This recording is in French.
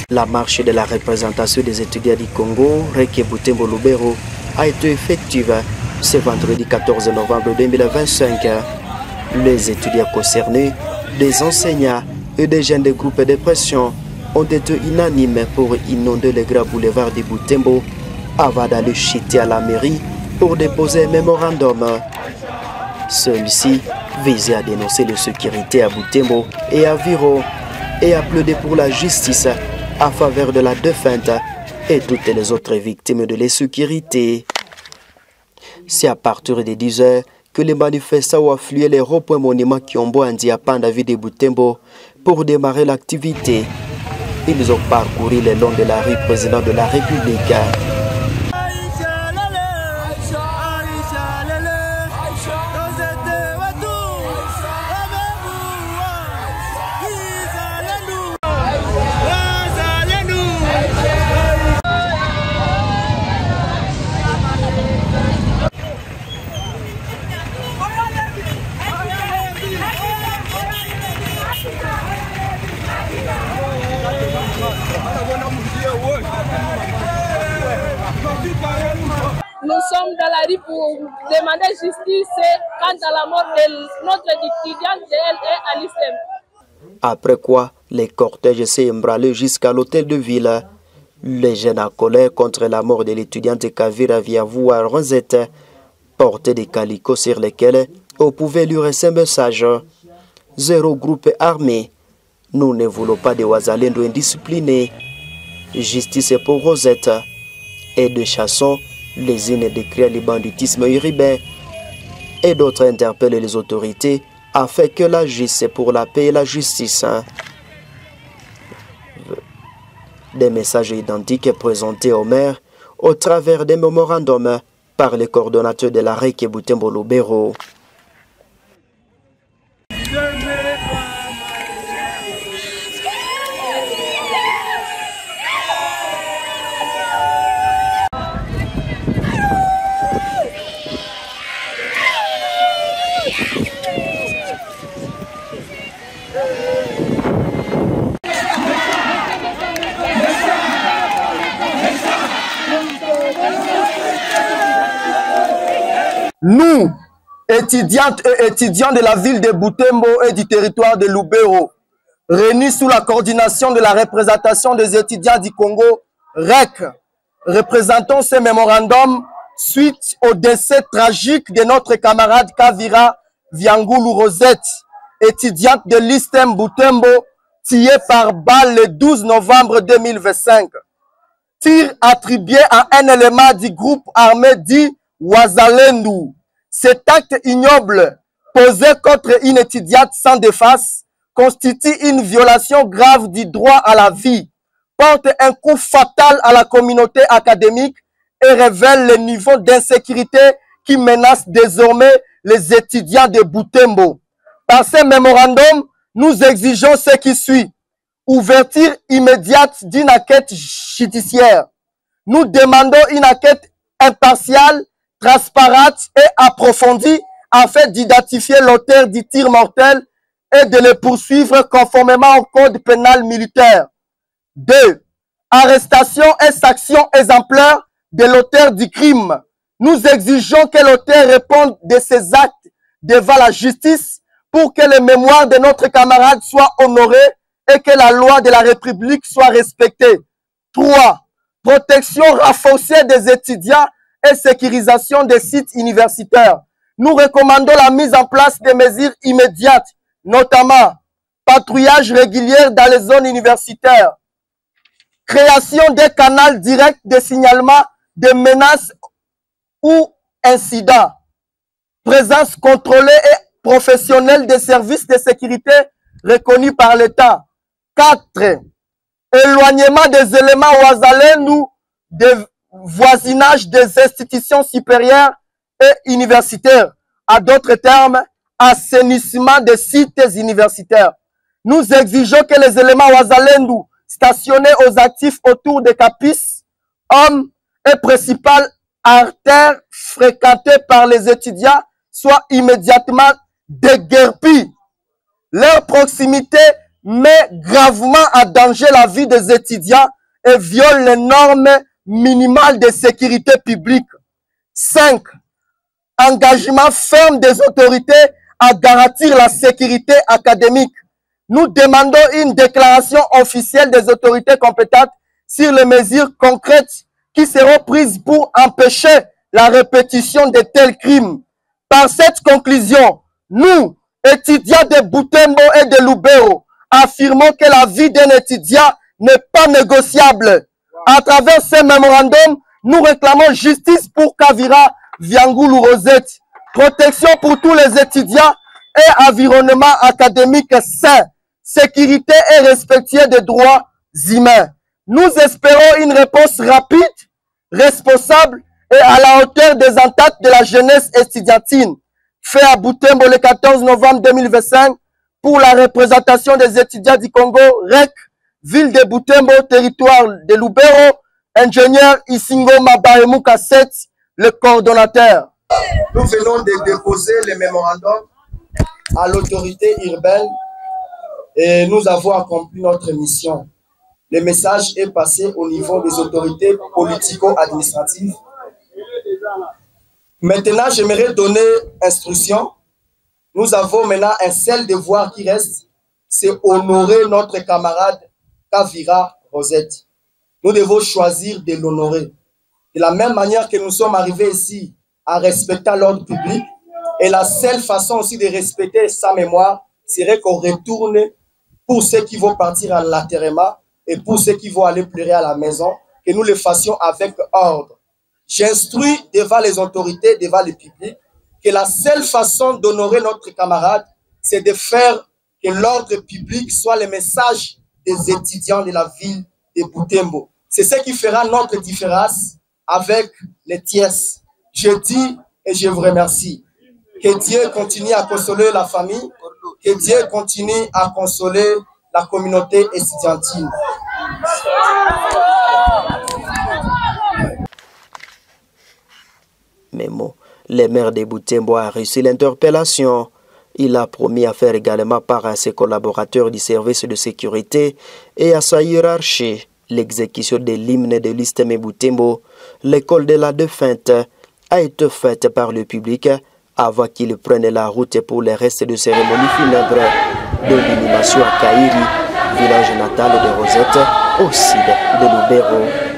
La marche de la représentation des étudiants du Congo, Reke Butembo Lubero, a été effective ce vendredi 14 novembre 2025. Les étudiants concernés, des enseignants et des jeunes de groupes de pression ont été unanimes pour inonder les grands boulevards de Butembo avant d'aller chuter à la mairie pour déposer un mémorandum. Celui-ci visait à dénoncer l'insécurité à Butembo et à Viro et à plaider pour la justice à faveur de la défunte et toutes les autres victimes de l'insécurité. C'est à partir de 10 h que les manifestants ont afflué les ronds-points monuments qui ont bondi à Pandavi de Butembo pour démarrer l'activité. Ils ont parcouru le long de la rue Président de la République. Nous sommes dans la rue pour demander justice quant à la mort de notre étudiante de l'ISEM. Après quoi, les cortèges s'est emballé jusqu'à l'hôtel de ville. Les jeunes en colère contre la mort de l'étudiante Kavira Viavoua Rosette portaient des calicots sur lesquels on pouvait lui rester un message. Zéro groupe armé. Nous ne voulons pas de Wazalendo indisciplinés. Justice pour Rosette. Et de chassons, les unes décrient le banditisme urbain et d'autres interpellent les autorités afin qu'elles agissent pour la paix et la justice. Des messages identiques présentés au maire au travers des mémorandums par les coordonnateurs de la Reke Butembo Lubero. Nous, étudiantes et étudiants de la ville de Butembo et du territoire de Lubero, réunis sous la coordination de la représentation des étudiants du Congo, REC, représentons ce mémorandum suite au décès tragique de notre camarade Kavira Viangoulou Rosette, étudiante de l'ISTEM Butembo, tuée par balle le 12 novembre 2025. Tir attribué à un élément du groupe armé dit Wazalendo. Cet acte ignoble posé contre une étudiante sans défense constitue une violation grave du droit à la vie, porte un coup fatal à la communauté académique et révèle le niveau d'insécurité qui menace désormais les étudiants de Butembo. Par ce mémorandum, nous exigeons ce qui suit. Ouverture immédiate d'une enquête judiciaire. Nous demandons une enquête impartiale, transparente et approfondie afin d'identifier l'auteur du tir mortel et de le poursuivre conformément au code pénal militaire. 2. Arrestation et sanction exemplaire de l'auteur du crime. Nous exigeons que l'auteur réponde de ses actes devant la justice pour que les mémoires de notre camarade soient honorées et que la loi de la République soit respectée. 3. Protection renforcée des étudiants et sécurisation des sites universitaires. Nous recommandons la mise en place de mesures immédiates, notamment patrouillage régulier dans les zones universitaires, création des canaux directs de signalement de menaces ou incidents, présence contrôlée et professionnelle des services de sécurité reconnus par l'État. 4. Éloignement des éléments Wazalendo de voisinage des institutions supérieures et universitaires. À d'autres termes, assainissement des sites universitaires. Nous exigeons que les éléments Wazalendo stationnés aux actifs autour des CAPIS, hommes et principales artères fréquentées par les étudiants, soient immédiatement déguerpis. Leur proximité met gravement à danger la vie des étudiants et viole les normes minimales de sécurité publique. 5. Engagement ferme des autorités à garantir la sécurité académique. Nous demandons une déclaration officielle des autorités compétentes sur les mesures concrètes qui seront prises pour empêcher la répétition de tels crimes. Par cette conclusion, nous, étudiants de Butembo et de Lubero, affirmons que la vie d'un étudiant n'est pas négociable. À travers ce mémorandum, nous réclamons justice pour Kavira Viangoulou Rosette, protection pour tous les étudiants et environnement académique sain, sécurité et respectueux des droits humains. Nous espérons une réponse rapide, responsable et à la hauteur des attentes de la jeunesse estudiantine, fait à Butembo le 14 novembre 2025 pour la représentation des étudiants du Congo, REC, ville de Butembo, territoire de Lubero, ingénieur Isingo Mabaemu Kasset, le coordonnateur. Nous venons de déposer le mémorandum à l'autorité urbaine et nous avons accompli notre mission. Le message est passé au niveau des autorités politico-administratives. Maintenant, j'aimerais donner instruction. Nous avons maintenant un seul devoir qui reste, c'est honorer notre camarade Kavira Rosette. Nous devons choisir de l'honorer. De la même manière que nous sommes arrivés ici à respecter l'ordre public, et la seule façon aussi de respecter sa mémoire serait qu'on retourne pour ceux qui vont partir à l'enterrement et pour ceux qui vont aller pleurer à la maison, que nous le fassions avec ordre. J'instruis devant les autorités, devant le public, que la seule façon d'honorer notre camarade, c'est de faire que l'ordre public soit le message des étudiants de la ville de Butembo. C'est ce qui fera notre différence avec les tiers. Je dis et je vous remercie. Que Dieu continue à consoler la famille, que Dieu continue à consoler la communauté estudiantine. Memo, le maire de Butembo a reçu l'interpellation. Il a promis à faire également part à ses collaborateurs du service de sécurité et à sa hiérarchie l'exécution de l'hymne de l'Isthme Butembo. L'école de la défunte a été faite par le public avant qu'il prenne la route pour les restes de cérémonie funèbre de l'inhumation à Kairi, village natal de Rosette, au sud de Lubero.